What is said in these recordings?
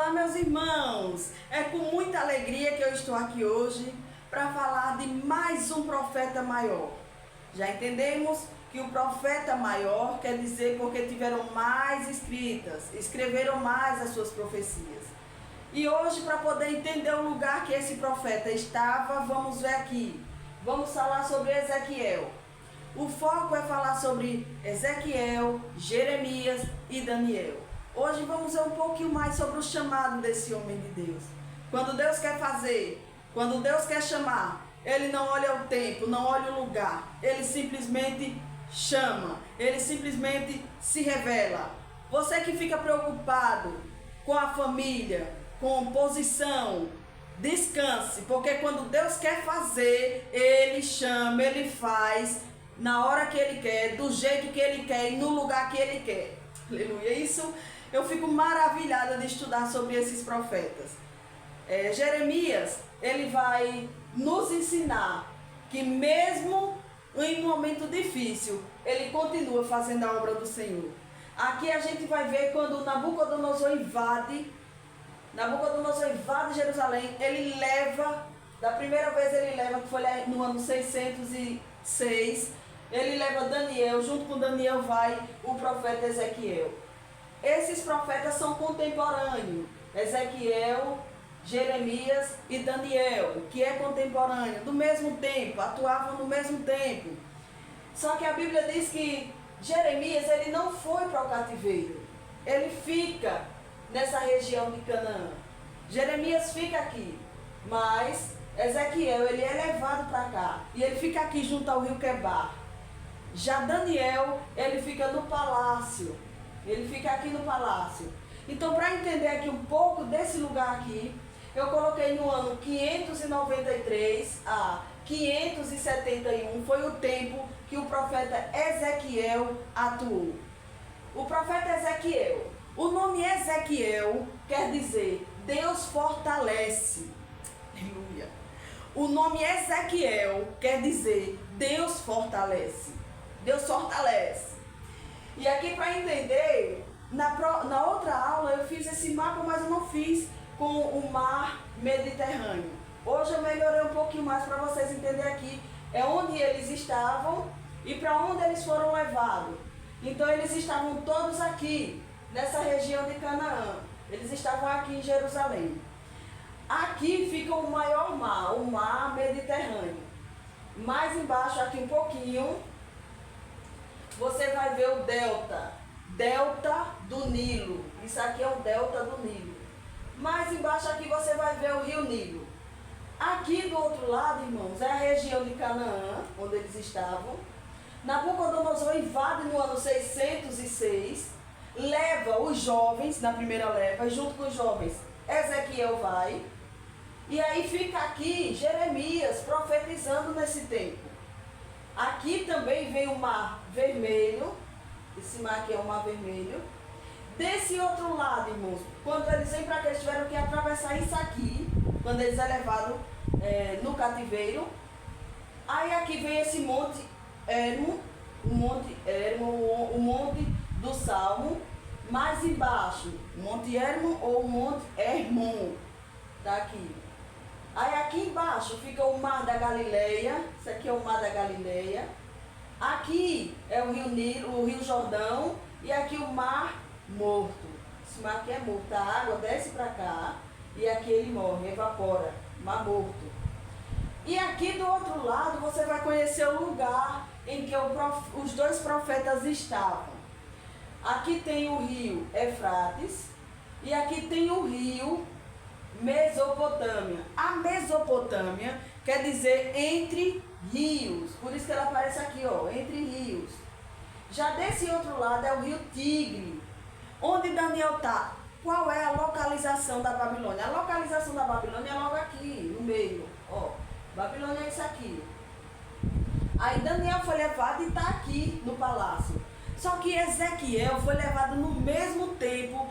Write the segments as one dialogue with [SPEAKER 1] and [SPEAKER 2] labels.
[SPEAKER 1] Olá, meus irmãos! É com muita alegria que eu estou aqui hoje para falar de mais um profeta maior. Já entendemos que o profeta maior quer dizer porque tiveram mais escritas, escreveram mais as suas profecias. E hoje, para poder entender o lugar que esse profeta estava, vamos ver aqui. Vamos falar sobre Ezequiel. O foco é falar sobre Ezequiel, Jeremias e Daniel. Hoje vamos ver um pouquinho mais sobre o chamado desse homem de Deus. Quando Deus quer fazer, quando Deus quer chamar, Ele não olha o tempo, não olha o lugar. Ele simplesmente chama, Ele simplesmente se revela. Você que fica preocupado com a família, com posição, descanse, porque quando Deus quer fazer, Ele chama, Ele faz na hora que Ele quer, do jeito que Ele quer e no lugar que Ele quer. Aleluia. Isso eu fico maravilhada de estudar sobre esses profetas. Jeremias, ele vai nos ensinar que mesmo em um momento difícil, ele continua fazendo a obra do Senhor. Aqui a gente vai ver quando Nabucodonosor invade Jerusalém, ele leva, da primeira vez ele leva, que foi no ano 606, ele leva Daniel, junto com Daniel vai o profeta Ezequiel. Esses profetas são contemporâneos, Ezequiel, Jeremias e Daniel, que é contemporâneo, do mesmo tempo, atuavam no mesmo tempo. Só que a Bíblia diz que Jeremias, ele não foi para o cativeiro, ele fica nessa região de Canaã. Jeremias fica aqui, mas Ezequiel, ele é levado para cá, e ele fica aqui junto ao rio Quebar. Já Daniel, ele fica no palácio, ele fica aqui no palácio. Então, para entender aqui um pouco desse lugar aqui, eu coloquei no ano 593 a 571, foi o tempo que o profeta Ezequiel atuou. O profeta Ezequiel, o nome Ezequiel quer dizer Deus fortalece. Aleluia. O nome Ezequiel quer dizer Deus fortalece. Deus fortalece. E aqui, para entender, na outra aula eu fiz esse mapa, mas eu não fiz com o mar Mediterrâneo. Hoje eu melhorei um pouquinho mais para vocês entenderem aqui. É onde eles estavam e para onde eles foram levados. Então eles estavam todos aqui, nessa região de Canaã. Eles estavam aqui em Jerusalém. Aqui fica o maior mar, o mar Mediterrâneo. Mais embaixo, aqui um pouquinho, você vai ver o delta do Nilo. Isso aqui é o delta do Nilo. Mais embaixo aqui você vai ver o rio Nilo. Aqui do outro lado, irmãos, é a região de Canaã, onde eles estavam. Nabucodonosor invade no ano 606, leva os jovens na primeira leva, e junto com os jovens Ezequiel vai. E aí fica aqui Jeremias profetizando nesse tempo. Aqui também vem o mar vermelho. Esse mar aqui é o mar vermelho. Desse outro lado, irmãos, quando eles vêm para cá, eles tiveram que atravessar isso aqui, quando eles é levado no cativeiro. Aí aqui vem esse monte Hermon, o monte do Salmo. Mais embaixo, Monte Hermon ou Monte Hermon, tá aqui. Aí aqui embaixo fica o Mar da Galileia. Isso aqui é o Mar da Galileia. Aqui é o Rio Nilo, o Rio Jordão. E aqui o Mar Morto. Esse mar aqui é morto. A água desce para cá e aqui ele morre, evapora. Mar Morto. E aqui do outro lado você vai conhecer o lugar em que os dois profetas estavam. Aqui tem o rio Eufrates e aqui tem o rio Mesopotâmia. A Mesopotâmia quer dizer entre rios, por isso que ela aparece aqui, ó, entre rios. Já desse outro lado é o rio Tigre, onde Daniel está. Qual é a localização da Babilônia? A localização da Babilônia é logo aqui, no meio, ó. Babilônia é isso aqui. Aí Daniel foi levado e está aqui no palácio. Só que Ezequiel foi levado no mesmo tempo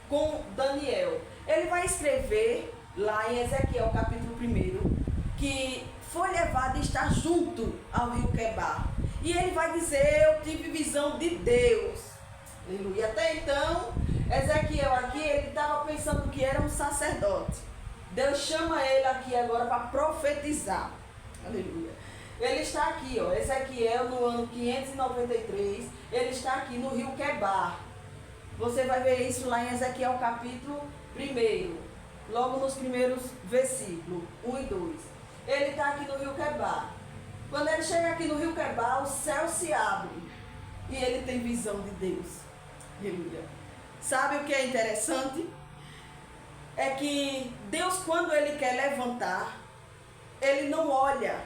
[SPEAKER 1] com Daniel. Ele vai escrever lá em Ezequiel capítulo 1 que foi levado e está junto ao rio Quebar. E ele vai dizer: eu tive visão de Deus. Aleluia. Até então, Ezequiel aqui, ele estava pensando que que era um sacerdote. Deus chama ele aqui agora para profetizar. Aleluia. Ele está aqui, ó, Ezequiel, no ano 593, ele está aqui no rio Quebar. Você vai ver isso lá em Ezequiel capítulo 1, logo nos primeiros versículos, 1 e 2. Ele está aqui no rio Quebar. Quando ele chega aqui no rio Quebar, o céu se abre e ele tem visão de Deus. Aleluia. Sabe o que é interessante? É que Deus, quando ele quer levantar, ele não olha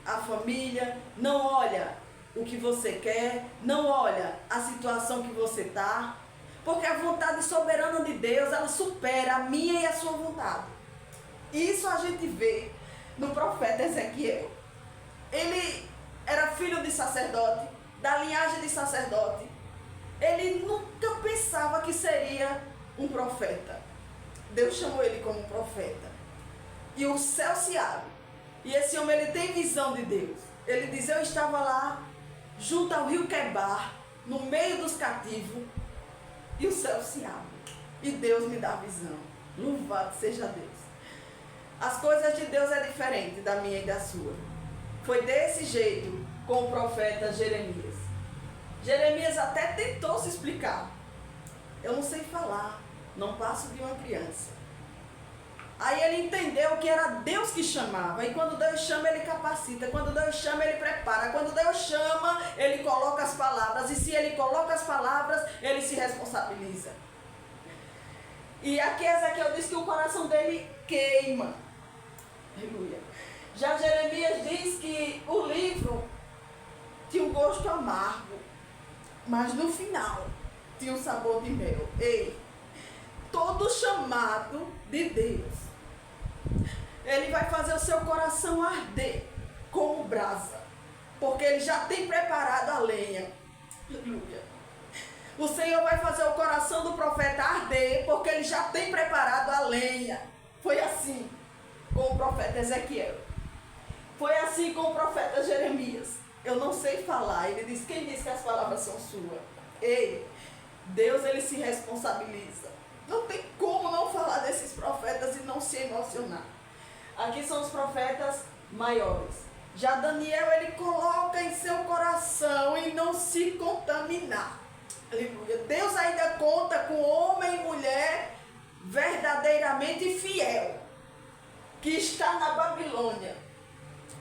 [SPEAKER 1] a família, não olha o que você quer, não olha a situação que você está, porque a vontade soberana de Deus, ela supera a minha e a sua vontade. Isso a gente vê no profeta Ezequiel. Ele era filho de sacerdote, da linhagem de sacerdote. Ele nunca pensava que seria um profeta. Deus chamou ele como profeta. E o céu se abre. E esse homem, ele tem visão de Deus. Ele diz: eu estava lá, junto ao rio Quebar, no meio dos cativos, e o céu se abre. E Deus me dá visão. Louvado seja Deus. As coisas de Deus é diferente da minha e da sua. Foi desse jeito com o profeta Jeremias. Jeremias até tentou se explicar. Eu não sei falar, não passo de uma criança. Aí ele entendeu que era Deus que chamava. E quando Deus chama, ele capacita. Quando Deus chama, ele prepara. Quando Deus chama, ele coloca as palavras. E se ele coloca as palavras, ele se responsabiliza. E aqui Ezequiel diz que o coração dele queima. Aleluia. Já Jeremias diz que o livro tinha um gosto amargo, mas no final tinha um sabor de mel. Ei, todo chamado de Deus, ele vai fazer o seu coração arder como brasa, porque ele já tem preparado a lenha. Aleluia. O Senhor vai fazer o coração do profeta arder, porque ele já tem preparado a lenha. Foi assim com o profeta Ezequiel. Foi assim com o profeta Jeremias. Eu não sei falar. Ele diz: quem diz que as palavras são suas? Ei, Deus, ele se responsabiliza. Não tem como não falar desses profetas e não se emocionar. Aqui são os profetas maiores. Já Daniel, ele coloca em seu coração e não se contaminar. Aleluia. Deus ainda conta com homem e mulher verdadeiramente fiel, que está na Babilônia,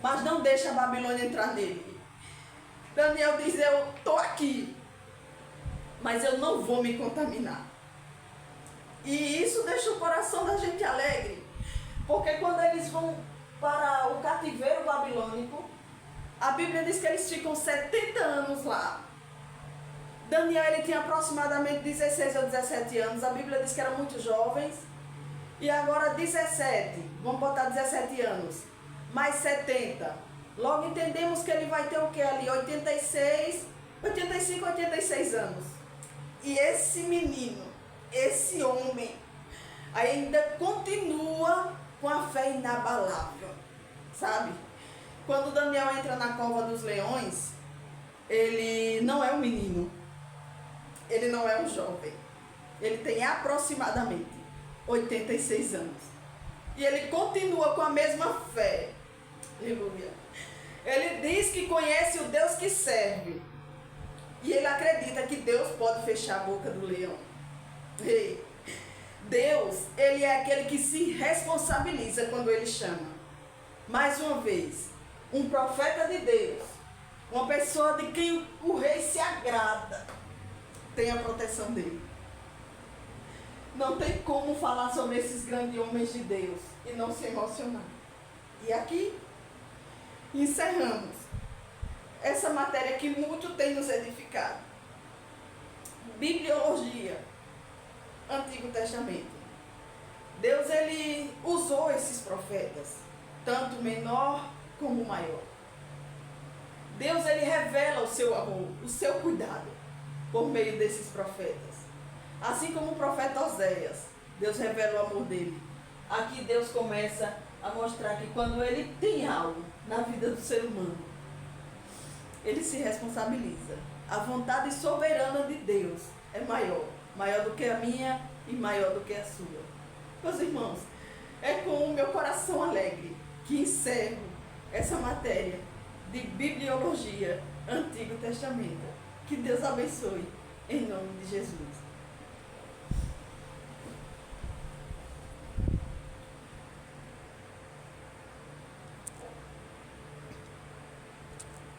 [SPEAKER 1] mas não deixa a Babilônia entrar nele. Daniel diz: eu estou aqui, mas eu não vou me contaminar. E isso deixa o coração da gente alegre, porque quando eles vão para o cativeiro babilônico, a Bíblia diz que eles ficam 70 anos lá. Daniel, ele tinha aproximadamente 16 ou 17 anos, a Bíblia diz que eram muito jovens, e agora 17, vamos botar 17 anos, mais 70, logo entendemos que ele vai ter o que ali? 85, 86 anos. E esse menino, esse homem, ainda continua com a fé inabalável, sabe? Quando Daniel entra na cova dos leões, ele não é um menino, ele não é um jovem, ele tem aproximadamente 86 anos. E ele continua com a mesma fé. Aleluia. Ele diz que conhece o Deus que serve. E ele acredita que Deus pode fechar a boca do leão. Ei, Deus, ele é aquele que se responsabiliza quando ele chama. Mais uma vez, um profeta de Deus, uma pessoa de quem o rei se agrada, tem a proteção dele. Não tem como falar sobre esses grandes homens de Deus e não se emocionar. E aqui encerramos essa matéria que muito tem nos edificado. Bibliologia, Antigo Testamento. Deus, ele usou esses profetas, tanto menor como maior. Deus, ele revela o seu amor, o seu cuidado por meio desses profetas. Assim como o profeta Oséias, Deus revela o amor dele. Aqui Deus começa a mostrar que quando ele tem algo na vida do ser humano, ele se responsabiliza. A vontade soberana de Deus é maior do que a minha e maior do que a sua. Meus irmãos, é com o meu coração alegre que encerro essa matéria de Bibliologia Antigo Testamento. Que Deus abençoe, em nome de Jesus.